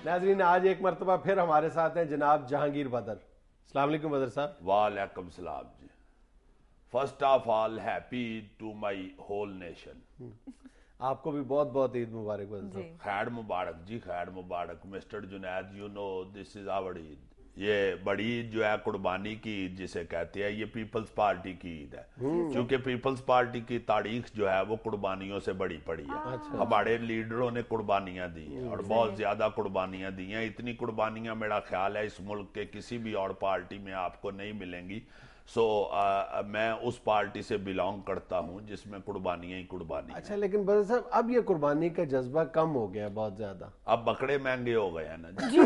ناظرین آج ایک مرتبہ پھر ہمارے ساتھ ہیں جناب جہانگیر بدر. السلام علیکم بدر صاحب. وعلیکم السلام جی. First of all happy to my whole nation. آپ کو بھی بہت بہت عید مبارک بدر صاحب. خیر مبارک جی, خیر مبارک مسٹر جنید. یو نو دس از آور عید. یہ بڑی عید جو ہے قربانی کی عید جسے کہتے ہیں, یہ پیپلز پارٹی کی عید ہے, کیونکہ پیپلز پارٹی کی تاریخ جو ہے وہ قربانیوں سے بڑی پڑی ہے. ہمارے لیڈروں نے قربانیاں دی ہیں اور بہت زیادہ قربانیاں دی ہیں. اتنی قربانیاں میرا خیال ہے اس ملک کے کسی بھی اور پارٹی میں آپ کو نہیں ملیں گی. میں اس پارٹی سے بیلانگ کرتا ہوں جس میں قربانیاں ہی قربانی. اچھا لیکن بدر صاحب اب یہ قربانی کا جذبہ کم ہو گیا بہت زیادہ. اب بکرے مہنگے ہو گئے ہیں نا جی.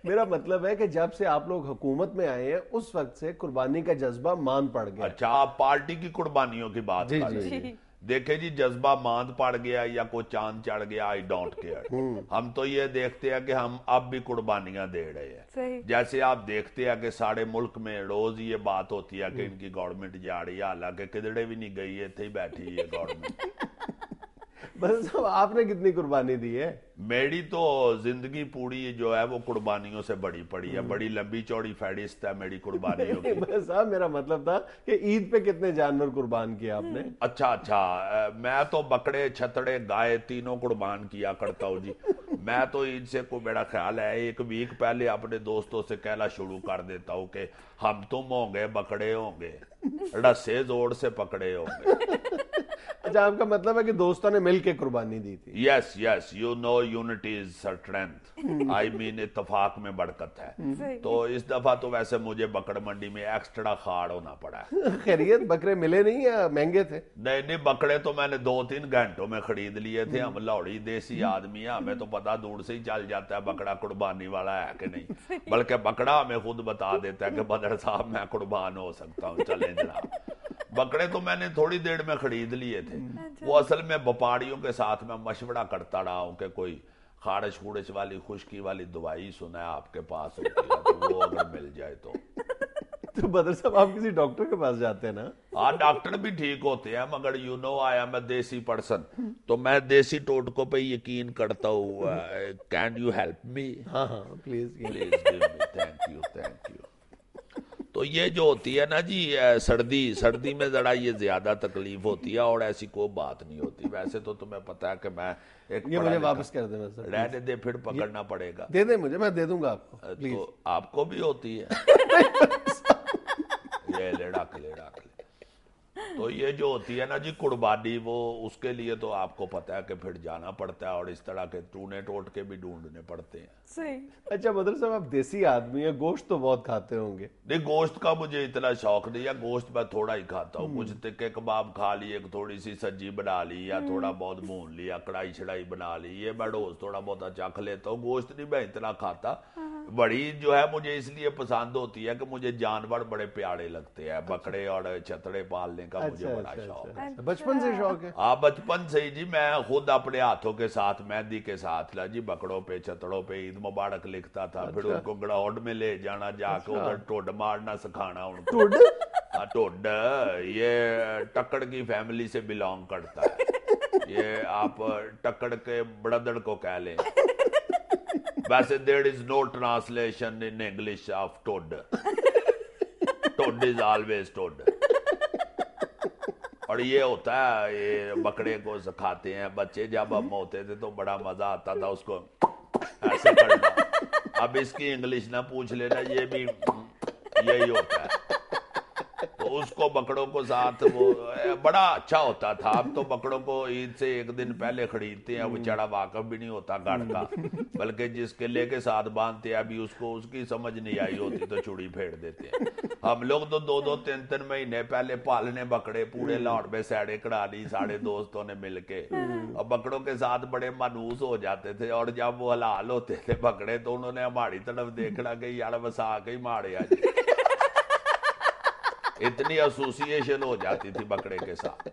میرا مطلب ہے کہ جب سے آپ لوگ حکومت میں آئے ہیں اس وقت سے قربانی کا جذبہ مان پڑ گیا. اچھا آپ پارٹی کی قربانیوں کی بات کر رہے ہیں. دیکھیں جی, جذبہ ماند پڑ گیا یا کوئی چاند چڑھ گیا, آئی ڈونٹ کیئر. ہم تو یہ دیکھتے ہیں کہ ہم اب بھی قربانیاں دے رہے ہیں. جیسے آپ دیکھتے ہیں کہ سارے ملک میں روز یہ بات ہوتی ہے کہ ان کی گورنمنٹ جا رہی ہے, حالانکہ کدڑے بھی نہیں گئی ہے, تھے ہی بیٹھی ہے گورنمنٹ. بدر صاحب آپ نے کتنی قربانی دی ہے؟ میری تو زندگی پوری جو ہے وہ قربانیوں سے بڑی پڑی ہے. بڑی لمبی چوڑی فہرست ہے میری قربانیوں کی. بدر صاحب میرا مطلب تھا کہ عید پہ کتنے جانور قربان کیا آپ نے؟ اچھا, میں تو بکرے چھتڑے گائے تینوں قربان کیا کرتا ہوں جی. میں تو عید سے کو میرا خیال ہے ایک ویک پہلے اپنے دوستوں سے کہنا شروع کر دیتا ہوں کہ ہم تم ہوں گے بکرے ہوں گے, رسے زور سے پکڑے ہوں گے. اچھا آپ کا مطلب ہے کہ دوستوں نے مل کے قربانی دی تھی؟ Yes yes, you know unity is strength. I mean اتفاق میں برکت ہے. تو اس دفعہ تو ویسے مجھے بکر منڈی میں ایکسٹرا خاڑ ہونا پڑا ہے. خیریت بکرے ملے نہیں یا مہنگے تھے؟ نہیں, بکرے تو میں نے 2-3 گھنٹوں میں خرید لیے تھے. ہم لاہوری دیسی آدمی ہیں, ہمیں تو پتا دور سے ہی چل جاتا ہے بکرا قربانی والا ہے کہ نہیں. بلکہ بکرا ہمیں خود بتا دیتا ہے کہ بدر صاحب میں قربان ہو سکتا ہوں, چلیں جناب. بکرے تو میں نے تھوڑی دیر میں خرید لیے تھے. وہ اصل میں وپاریوں کے ساتھ میں مشورہ کرتا رہا ہوں کہ کوئی خارش خوڑش والی خشکی والی دوائی سنا ہے آپ کے پاس ہوتی ہے تو وہ اگر مل جائے تو بدر صاحب آپ کسی ڈاکٹر کے پاس جاتے ہیں نا؟ ہاں ڈاکٹر بھی ٹھیک ہوتے ہیں, مگر یو نو آیا میں دیسی پرسن, تو میں دیسی ٹوٹکوں پہ یقین کرتا ہوں. Can you help me? ہاں ہاں please please give me. Thank you thank you. تو یہ جو ہوتی ہے نا جی سردی میں ذرا یہ زیادہ تکلیف ہوتی ہے, اور ایسی کوئی بات نہیں ہوتی. ویسے تو تمہیں پتا ہے کہ میں ایک یہ مجھے واپس کر دیں سر, رہنے دے, پھر پکڑنا پڑے گا. دے دیں مجھے, میں دے دوں گا آپ کو. تو آپ کو بھی ہوتی ہے یہ لیڑا کلے. تو یہ جو ہوتی ہے نا جی قربانی, وہ اس کے لیے تو آپ کو پتا ہے کہ پھر جانا پڑتا ہے, اور اس طرح کے ٹونے ٹوٹ کے بھی ڈھونڈنے پڑتے ہیں. صحیح. اچھا بدر صاحب آپ دیسی آدمی ہیں, گوشت تو بہت کھاتے ہوں گے؟ نہیں, گوشت کا مجھے اتنا شوق نہیں ہے. گوشت میں تھوڑا ہی کھاتا ہوں. کچھ تکے کباب کھا لی, ایک تھوڑی سی سبزی بنا لی, یا تھوڑا بہت بھون لیا, کڑھائی چھڑائی بنا لی, یہ میں روز تھوڑا بہت چکھ لیتا ہوں. گوشت نہیں میں اتنا کھاتا. بڑی جو ہے مجھے اس لیے پسند ہوتی ہے کہ مجھے جانور بڑے پیارے لگتے ہیں. بکرے اور چھتڑے پالنے کا مجھے بڑا شوق ہے. بچپن سے شوق ہے؟ ہاں بچپن سے ہی جی. میں خود اپنے ہاتھوں کے ساتھ مہندی کے ساتھ جی بکڑوں پہ چھتڑوں پہ عید مبارک لکھتا تھا. پھر ان کو گراؤنڈ میں لے جانا, جا کے ادھر ٹوڈ مارنا سکھانا ان کو. ٹوڈ یہ ٹکڑ کی فیملی سے بلانگ کرتا ہے. یہ آپ ٹکڑ کے بردڑ کو کہہ لیں. ویسے there is no translation in English of toad. Toad is always toad. اور یہ ہوتا ہے, یہ بکرے کو سکھاتے ہیں بچے. جب ہم ہوتے تھے تو بڑا مزہ آتا تھا اس کو ایسے کرنا. اب اس کی انگلش نہ پوچھ لینا, یہ بھی یہی ہوتا ہے. تو اس کو بکڑوں کو ساتھ وہ بڑا اچھا ہوتا تھا. اب تو بکڑوں کو عید سے ایک دن پہلے خریدتے ہیں, وہ چڑا واقف بھی نہیں ہوتا گھر کا, بلکہ جس قلعے کے ساتھ باندھتے ہیں ابھی اس کو اس کی سمجھ نہیں آئی ہوتی تو چوڑی پھیڑ دیتے ہیں. ہم لوگ تو 2-3 مہینے پہلے پالنے بکڑے پورے لاہور میں سیڑے کڑا لی سارے دوستوں نے مل کے, اور بکڑوں کے ساتھ بڑے مانوس ہو جاتے تھے. اور جب وہ حلال ہوتے تھے بکڑے تو انہوں نے ہماری طرف دیکھنا کہ یار وسا کے ہی مارے آج. اتنی ایسوسیشن ہو جاتی تھی بکرے کے ساتھ.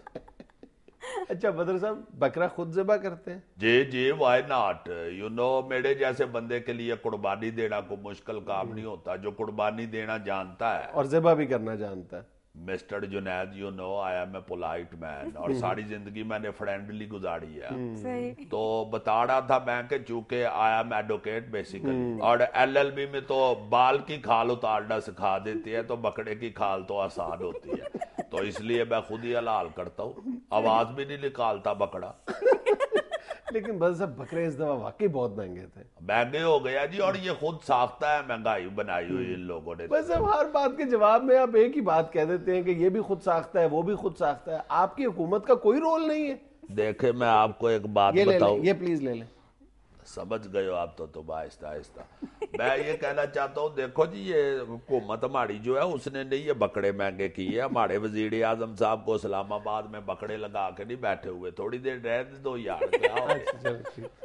اچھا بدر صاحب بکرا خود ذبح کرتے ہیں؟ جی جی, وائی ناٹ. یو نو میرے جیسے بندے کے لیے قربانی دینا کوئی مشکل کام نہیں ہوتا, جو قربانی دینا جانتا ہے اور ذبح بھی کرنا جانتا ہے. Mister Junaid you know I am a polite man اور ساری زندگی میں نے فرینڈلی گزاری ہے. صحیح. تو بتا رہا تھا میں کہ چونکہ آئی ایم ایڈوکیٹ بیسیکلی اور LLB میں تو بال کی کھال اتارنا سکھا دیتی ہے تو بکرے کی کھال تو آسان ہوتی ہے, تو اس لیے میں خود ہی حلال کرتا ہوں, آواز بھی نہیں نکالتا بکرا. لیکن بس اب بکرے اس دفعہ واقعی بہت مہنگے تھے. مہنگے ہو گیا جی, اور یہ خود ساختہ ہے مہنگائی بنائی ہوئی ان لوگوں نے. بس اب ہر بات کے جواب میں آپ ایک ہی بات کہہ دیتے ہیں کہ یہ بھی خود ساختہ ہے وہ بھی خود ساختہ ہے. آپ کی حکومت کا کوئی رول نہیں ہے. دیکھیں میں آپ کو ایک بات یہ لے لیں, بتاؤں, یہ پلیز لے لیں. سمجھ گئے ہو آپ تو آہستہ آہستہ. میں یہ کہنا چاہتا ہوں, دیکھو جی یہ حکومت ہماری جو ہے اس نے نہیں یہ بکڑے مہنگے کیے. ہمارے وزیر اعظم صاحب کو اسلام آباد میں بکڑے لگا کے نہیں بیٹھے ہوئے, تھوڑی دیر رہ دو یار.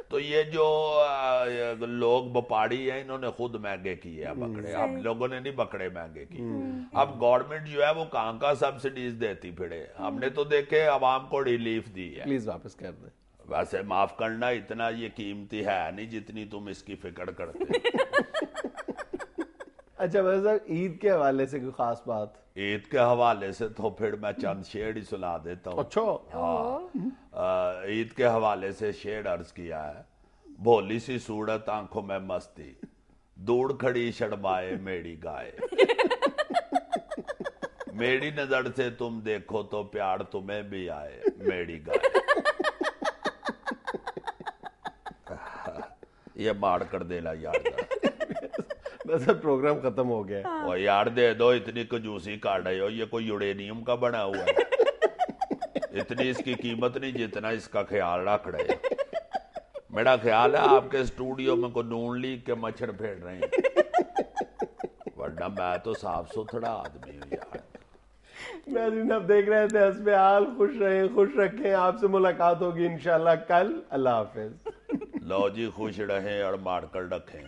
تو یہ جو لوگ بپاڑی ہیں انہوں نے خود مہنگے کیے ہیں بکڑے, اب لوگوں نے نہیں بکڑے مہنگے کیے. اب گورنمنٹ جو ہے وہ کہاں کا سبسڈیز دیتی پھرے, ہم نے تو دیکھے عوام کو ریلیف دی ہے. پلیز واپس کر دیں. ویسے معاف کرنا اتنا یہ قیمتی ہے نہیں جتنی تم اس کی فکر کرتے. اچھا ویسے عید کے حوالے سے کوئی خاص بات؟ عید کے حوالے سے تو پھر میں چند شعر ہی سنا دیتا ہوں. اچھا عید کے حوالے سے شعر عرض کیا ہے. بھولی سی صورت آنکھوں میں مستی, دوڑ کھڑی شرمائے میری گائے, میری نظر سے تم دیکھو تو پیار تمہیں بھی آئے میری گائے. یہ مار کر دینا یار, ویسے پروگرام ختم ہو گیا. وہ یار دے دو, اتنی کنجوسی کاٹ رہے ہو, یہ کوئی یورینیم کا بنا ہوا ہے, اتنی اس کی قیمت نہیں جتنا اس کا خیال رکھ رہے. میرا خیال ہے آپ کے اسٹوڈیو میں کوئی نون لیگ کے مچھر پھیڑ رہے ہیں, ورنہ میں تو صاف ستھرا آدمی ہوں یار. ناظرین آپ دیکھ رہے تھے حسب حال. خوش رہیں, خوش رکھیں. آپ سے ملاقات ہوگی انشاءاللہ کل. اللہ حافظ. لو جی خوش رہیں اور مار کر رکھیں.